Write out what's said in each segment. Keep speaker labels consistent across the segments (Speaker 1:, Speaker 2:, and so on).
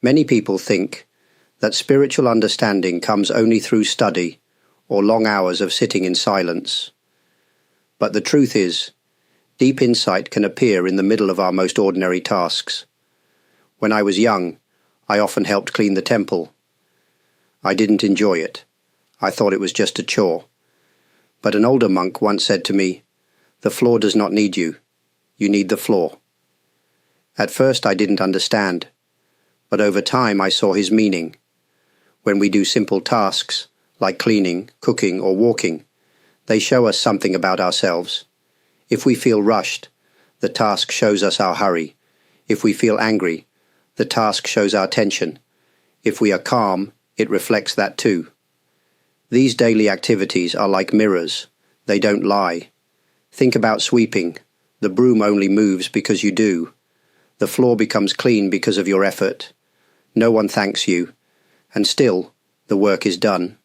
Speaker 1: Many people think that spiritual understanding comes only through study or long hours of sitting in silence. But the truth is, deep insight can appear in the middle of our most ordinary tasks. When I was young, I often helped clean the temple. I didn't enjoy it. I thought it was just a chore. But an older monk once said to me, "The floor does not need you. You need the floor." At first I didn't understand, but over time I saw his meaning. When we do simple tasks, like cleaning, cooking, or walking, they show us something about ourselves. If we feel rushed, the task shows us our hurry. If we feel angry, the task shows our tension. If we are calm, it reflects that too. These daily activities are like mirrors. They don't lie. Think about sweeping. The broom only moves because you do. The floor becomes clean because of your effort. No one thanks you, and still, the work is done.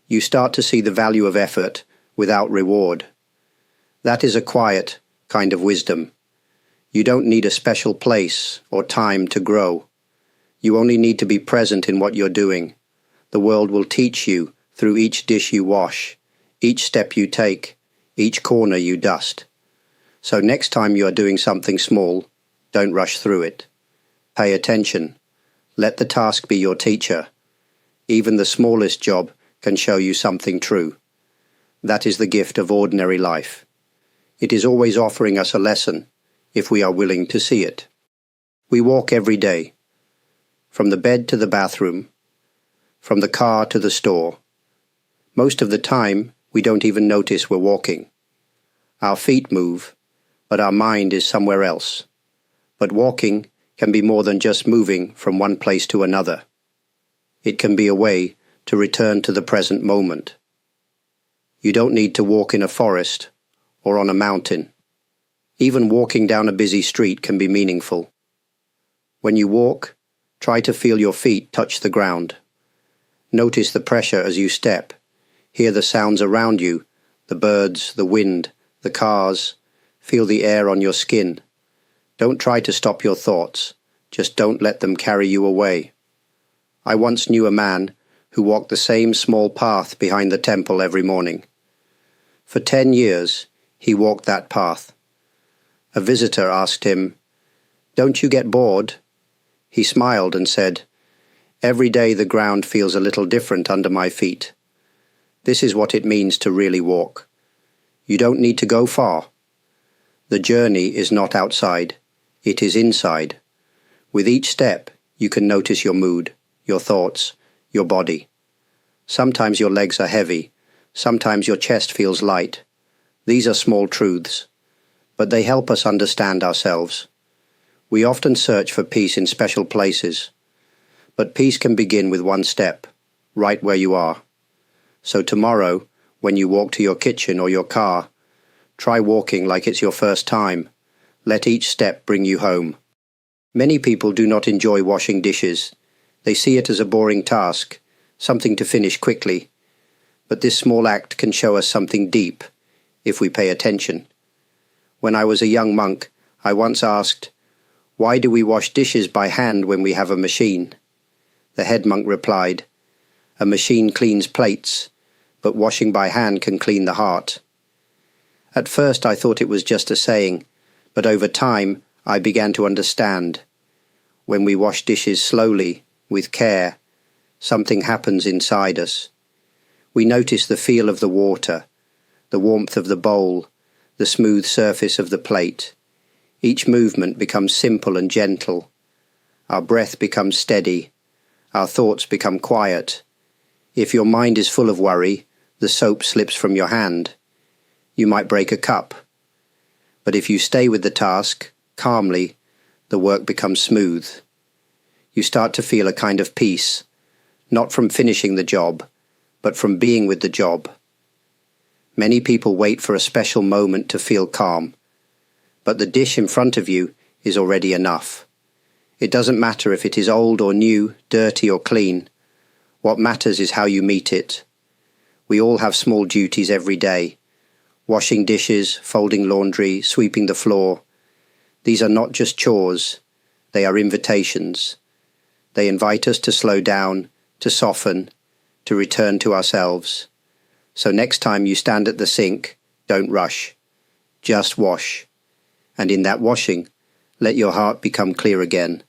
Speaker 1: You start to see the value of effort without reward. That is a quiet kind of wisdom. You don't need a special place or time to grow. You only need to be present in what you're doing. The world will teach you through each dish you wash, each step you take, each corner you dust. So next time you are doing something small, don't rush through it. Pay attention. Let the task be your teacher. Even the smallest job can show you something true. That is the gift of ordinary life. It is always offering us a lesson, if we are willing to see it. We walk every day, from the bed to the bathroom, from the car to the store. Most of the time, we don't even notice we're walking. Our feet move, but our mind is somewhere else. But walking can be more than just moving from one place to another. It can be a way to return to the present moment. You don't need to walk in a forest or on a mountain. Even walking down a busy street can be meaningful. When you walk, try to feel your feet touch the ground. Notice the pressure as you step. Hear the sounds around you, the birds, the wind, the cars. Feel the air on your skin. Don't try to stop your thoughts. Just don't let them carry you away. I once knew a man who walked the same small path behind the temple every morning. For 10 years, he walked that path. A visitor asked him, "Don't you get bored?" He smiled and said, "Every day the ground feels a little different under my feet. This is what it means to really walk. You don't need to go far. The journey is not outside, it is inside. With each step, you can notice your mood, your thoughts, your body. Sometimes your legs are heavy, sometimes your chest feels light. These are small truths, but they help us understand ourselves. We often search for peace in special places, but peace can begin with one step, right where you are. So tomorrow, when you walk to your kitchen or your car, try walking like it's your first time. Let each step bring you home. Many people do not enjoy washing dishes. They see it as a boring task, something to finish quickly. But this small act can show us something deep, if we pay attention. When I was a young monk, I once asked, "Why do we wash dishes by hand when we have a machine?" The head monk replied, "A machine cleans plates, but washing by hand can clean the heart." At first I thought it was just a saying, but over time I began to understand. When we wash dishes slowly, with care, something happens inside us. We notice the feel of the water, the warmth of the bowl, the smooth surface of the plate. Each movement becomes simple and gentle. Our breath becomes steady. Our thoughts become quiet. If your mind is full of worry, the soap slips from your hand. You might break a cup. But if you stay with the task, calmly, the work becomes smooth. You start to feel a kind of peace, not from finishing the job, but from being with the job. Many people wait for a special moment to feel calm, but the dish in front of you is already enough. It doesn't matter if it is old or new, dirty or clean. What matters is how you meet it. We all have small duties every day. Washing dishes, folding laundry, sweeping the floor. These are not just chores, they are invitations. They invite us to slow down, to soften, to return to ourselves. So next time you stand at the sink, don't rush. Just wash. And in that washing, let your heart become clear again.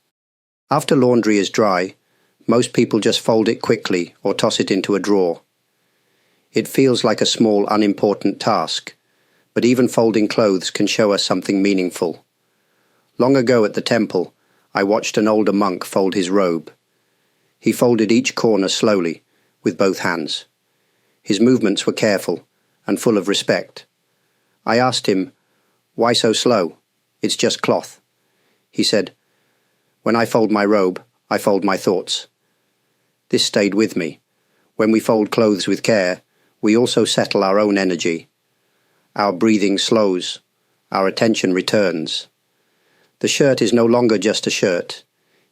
Speaker 1: After laundry is dry, most people just fold it quickly or toss it into a drawer. It feels like a small, unimportant task, but even folding clothes can show us something meaningful. Long ago at the temple, I watched an older monk fold his robe. He folded each corner slowly, with both hands. His movements were careful and full of respect. I asked him, "Why so slow? It's just cloth." He said, "When I fold my robe, I fold my thoughts." This stayed with me. When we fold clothes with care, we also settle our own energy. Our breathing slows, our attention returns. The shirt is no longer just a shirt.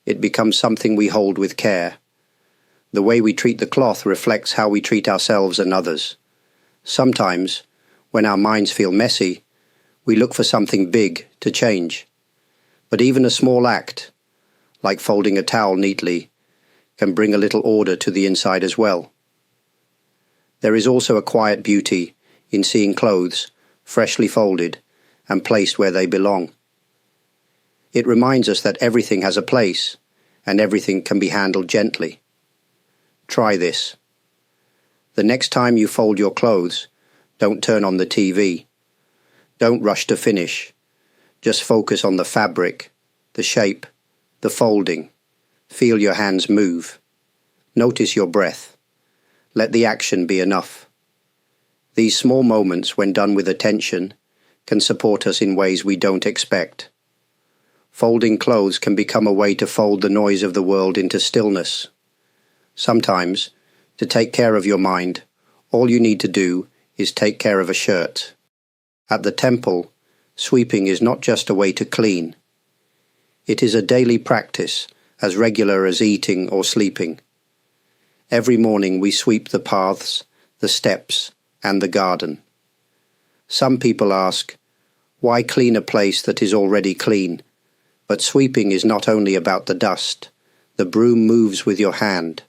Speaker 1: It becomes something we hold with care. The way we treat the cloth reflects how we treat ourselves and others. Sometimes, when our minds feel messy, we look for something big to change. But even a small act, like folding a towel neatly, can bring a little order to the inside as well. There is also a quiet beauty in seeing clothes freshly folded and placed where they belong. It reminds us that everything has a place and everything can be handled gently. Try this. The next time you fold your clothes, don't turn on the TV. Don't rush to finish. Just focus on the fabric, the shape, the folding. Feel your hands move. Notice your breath. Let the action be enough. These small moments, when done with attention, can support us in ways we don't expect. Folding clothes can become a way to fold the noise of the world into stillness. Sometimes, to take care of your mind, all you need to do is take care of a shirt. At the temple, sweeping is not just a way to clean. It is a daily practice, as regular as eating or sleeping. Every morning we sweep the paths, the steps, and the garden. Some people ask, why clean a place that is already clean? But sweeping is not only about the dust. The broom moves with your hand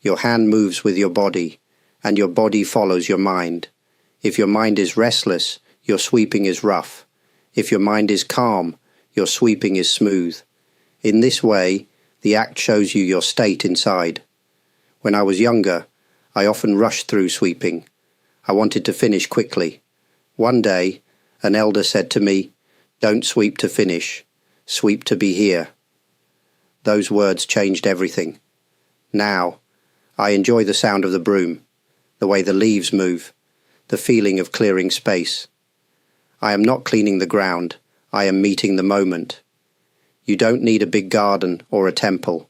Speaker 1: moves with your body, and your body follows your mind. If your mind is restless, your sweeping is rough. If your mind is calm, your sweeping is smooth. In this way, the act shows you your state inside. When I was younger, I often rushed through sweeping. I wanted to finish quickly. One day, an elder said to me, "Don't sweep to finish, sweep to be here." Those words changed everything. Now, I enjoy the sound of the broom, the way the leaves move, the feeling of clearing space. I am not cleaning the ground, I am meeting the moment. You don't need a big garden or a temple.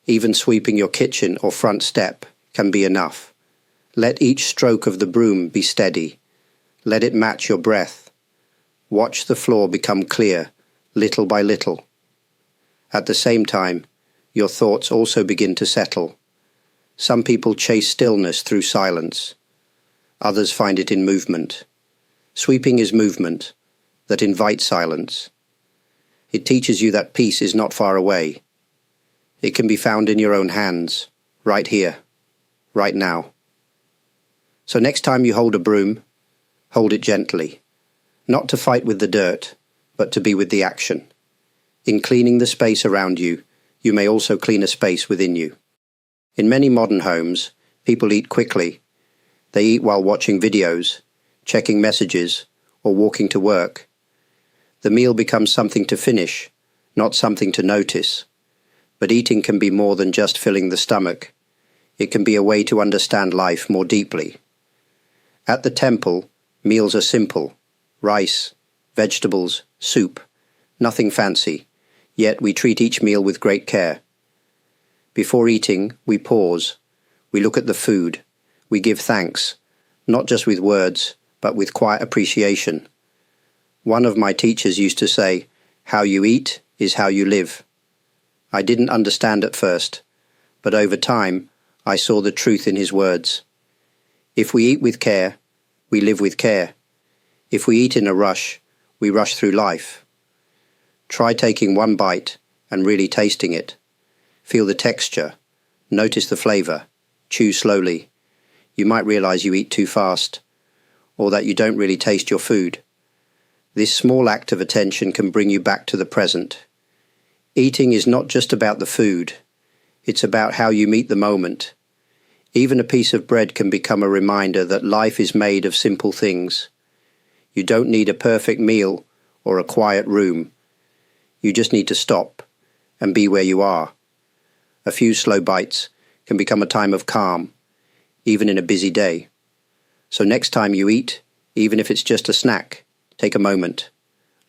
Speaker 1: Even sweeping your kitchen or front step can be enough. Let each stroke of the broom be steady. Let it match your breath. Watch the floor become clear, little by little. At the same time, your thoughts also begin to settle. Some people chase stillness through silence. Others find it in movement. Sweeping is movement that invites silence. It teaches you that peace is not far away. It can be found in your own hands, right here, right now. So next time you hold a broom, hold it gently, not to fight with the dirt, but to be with the action. In cleaning the space around you, you may also clean a space within you. In many modern homes, people eat quickly. They eat while watching videos, checking messages, or walking to work. The meal becomes something to finish, not something to notice. But eating can be more than just filling the stomach. It can be a way to understand life more deeply. At the temple, meals are simple: rice, vegetables, soup, nothing fancy, yet we treat each meal with great care. Before eating, we pause. We look at the food. We give thanks, not just with words, but with quiet appreciation. One of my teachers used to say, "How you eat is how you live." I didn't understand at first, but over time, I saw the truth in his words. If we eat with care, we live with care. If we eat in a rush, we rush through life. Try taking one bite and really tasting it. Feel the texture. Notice the flavor. Chew slowly. You might realize you eat too fast, or that you don't really taste your food. This small act of attention can bring you back to the present. Eating is not just about the food. It's about how you meet the moment. Even a piece of bread can become a reminder that life is made of simple things. You don't need a perfect meal or a quiet room. You just need to stop and be where you are. A few slow bites can become a time of calm, even in a busy day. So next time you eat, even if it's just a snack, take a moment.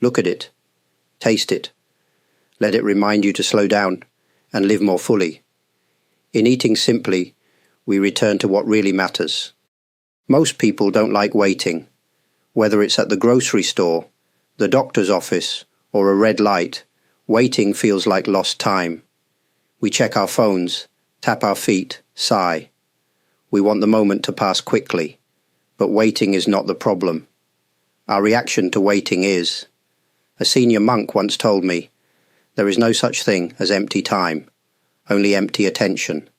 Speaker 1: Look at it. Taste it. Let it remind you to slow down and live more fully. In eating simply, we return to what really matters. Most people don't like waiting. Whether it's at the grocery store, the doctor's office, or a red light, waiting feels like lost time. We check our phones, tap our feet, sigh. We want the moment to pass quickly, but waiting is not the problem. Our reaction to waiting is. A senior monk once told me, there is no such thing as empty time, only empty attention.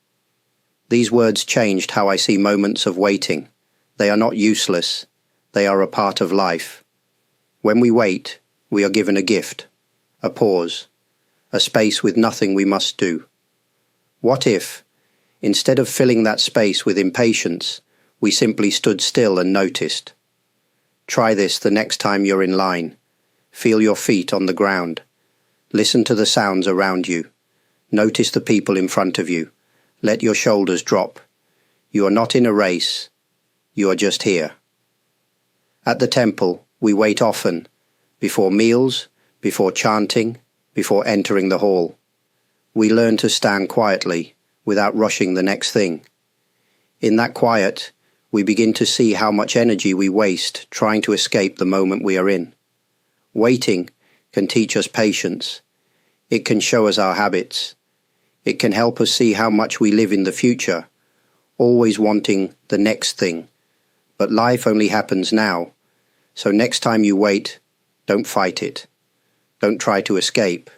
Speaker 1: These words changed how I see moments of waiting. They are not useless. They are a part of life. When we wait, we are given a gift, a pause, a space with nothing we must do. What if, instead of filling that space with impatience, we simply stood still and noticed? Try this the next time you're in line. Feel your feet on the ground. Listen to the sounds around you. Notice the people in front of you. Let your shoulders drop. You are not in a race. You are just here. At the temple, we wait often, before meals, before chanting, before entering the hall. We learn to stand quietly, without rushing the next thing. In that quiet, we begin to see how much energy we waste trying to escape the moment we are in. Waiting can teach us patience. It can show us our habits. It can help us see how much we live in the future, always wanting the next thing. But life only happens now. So next time you wait, don't fight it. Don't try to escape.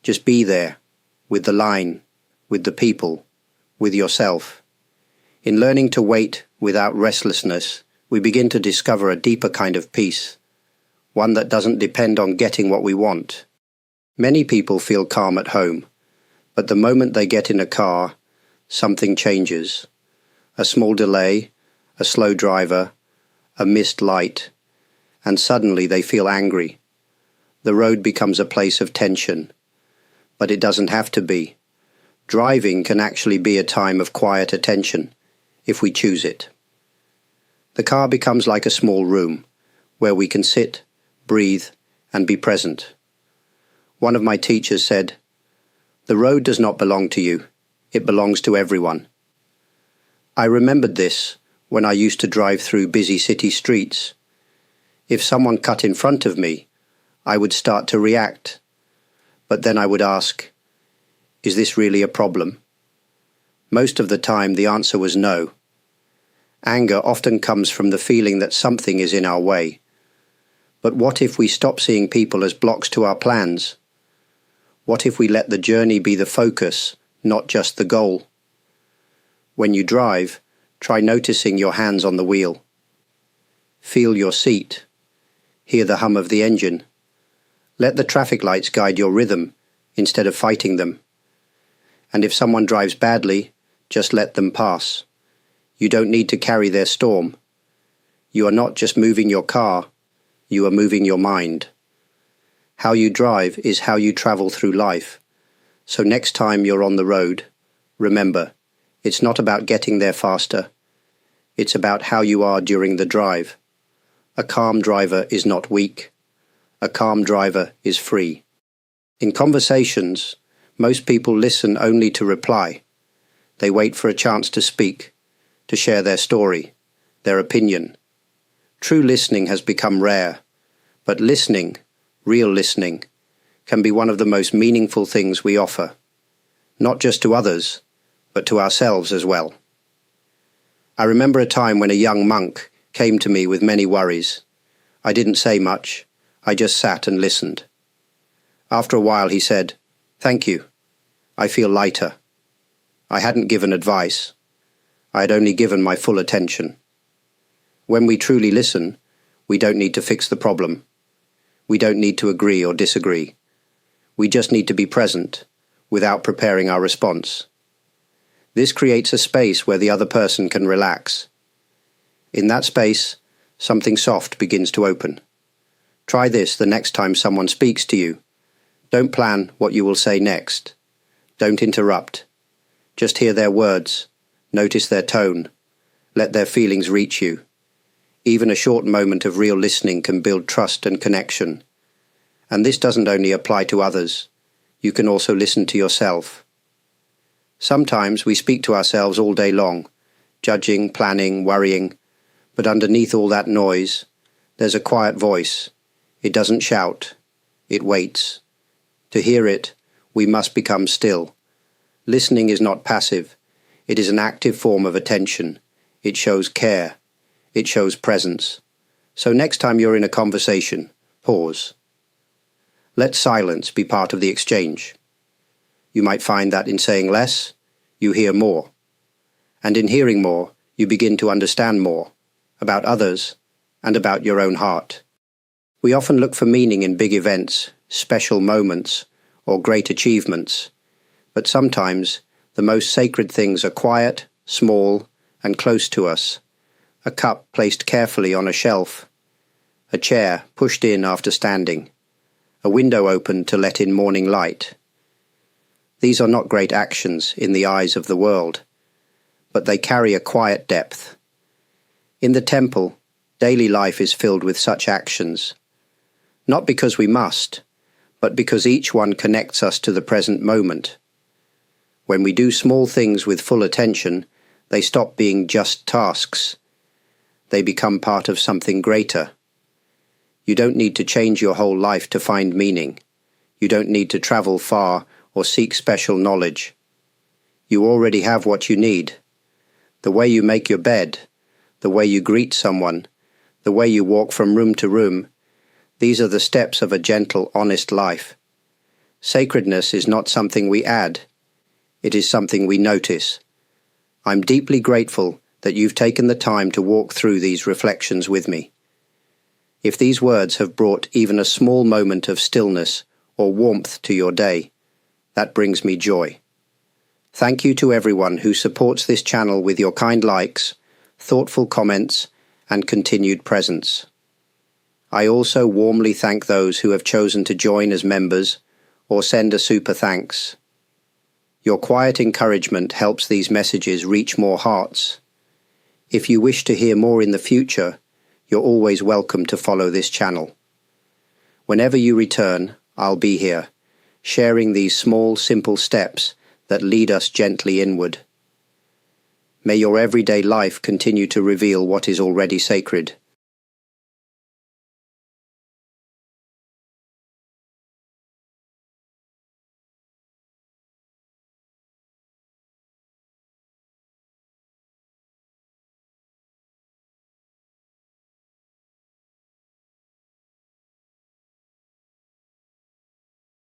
Speaker 1: Just be there, with the line, with the people, with yourself. In learning to wait without restlessness, we begin to discover a deeper kind of peace, one that doesn't depend on getting what we want. Many people feel calm at home, but the moment they get in a car, something changes. A small delay, a slow driver, a missed light, and suddenly they feel angry. The road becomes a place of tension. But it doesn't have to be. Driving can actually be a time of quiet attention, if we choose it. The car becomes like a small room, where we can sit, breathe, and be present. One of my teachers said, "The road does not belong to you, it belongs to everyone." I remembered this when I used to drive through busy city streets. If someone cut in front of me, I would start to react. But then I would ask, is this really a problem? Most of the time the answer was no. Anger often comes from the feeling that something is in our way. But what if we stop seeing people as blocks to our plans? What if we let the journey be the focus, not just the goal? When you drive, try noticing your hands on the wheel. Feel your seat. Hear the hum of the engine. Let the traffic lights guide your rhythm instead of fighting them. And if someone drives badly, just let them pass. You don't need to carry their storm. You are not just moving your car, you are moving your mind. How you drive is how you travel through life. So next time you're on the road, remember, it's not about getting there faster. It's about how you are during the drive. A calm driver is not weak. A calm driver is free. In conversations, most people listen only to reply. They wait for a chance to speak, to share their story, their opinion. True listening has become rare, but listening, real listening, can be one of the most meaningful things we offer, not just to others, but to ourselves as well. I remember a time when a young monk came to me with many worries. I didn't say much, I just sat and listened. After a while he said, "Thank you. I feel lighter. I hadn't given advice. I had only given my full attention. When we truly listen, we don't need to fix the problem. We don't need to agree or disagree. We just need to be present, without preparing our response. This creates a space where the other person can relax. In that space, something soft begins to open. Try this the next time someone speaks to you. Don't plan what you will say next. Don't interrupt. Just hear their words. Notice their tone. Let their feelings reach you. Even a short moment of real listening can build trust and connection. And this doesn't only apply to others. You can also listen to yourself. Sometimes we speak to ourselves all day long, judging, planning, worrying, but underneath all that noise, there's a quiet voice. It doesn't shout. It waits. To hear it, we must become still. Listening is not passive. It is an active form of attention. It shows care. It shows presence. So next time you're in a conversation, pause. Let silence be part of the exchange. You might find that in saying less, you hear more. And in hearing more, you begin to understand more about others and about your own heart. We often look for meaning in big events, special moments, or great achievements. But sometimes the most sacred things are quiet, small, and close to us. A cup placed carefully on a shelf. A chair pushed in after standing. A window opened to let in morning light. These are not great actions in the eyes of the world, but they carry a quiet depth. In the temple, daily life is filled with such actions, not because we must, but because each one connects us to the present moment. When we do small things with full attention, they stop being just tasks. They become part of something greater. You don't need to change your whole life to find meaning. You don't need to travel far or seek special knowledge. You already have what you need. The way you make your bed, the way you greet someone, the way you walk from room to room, these are the steps of a gentle, honest life. Sacredness is not something we add. It is something we notice. I'm deeply grateful that you've taken the time to walk through these reflections with me. If these words have brought even a small moment of stillness or warmth to your day, that brings me joy. Thank you to everyone who supports this channel with your kind likes, thoughtful comments, and continued presence. I also warmly thank those who have chosen to join as members or send a super thanks. Your quiet encouragement helps these messages reach more hearts. If you wish to hear more in the future, you're always welcome to follow this channel. Whenever you return, I'll be here, sharing these small, simple steps that lead us gently inward. May your everyday life continue to reveal what is already sacred.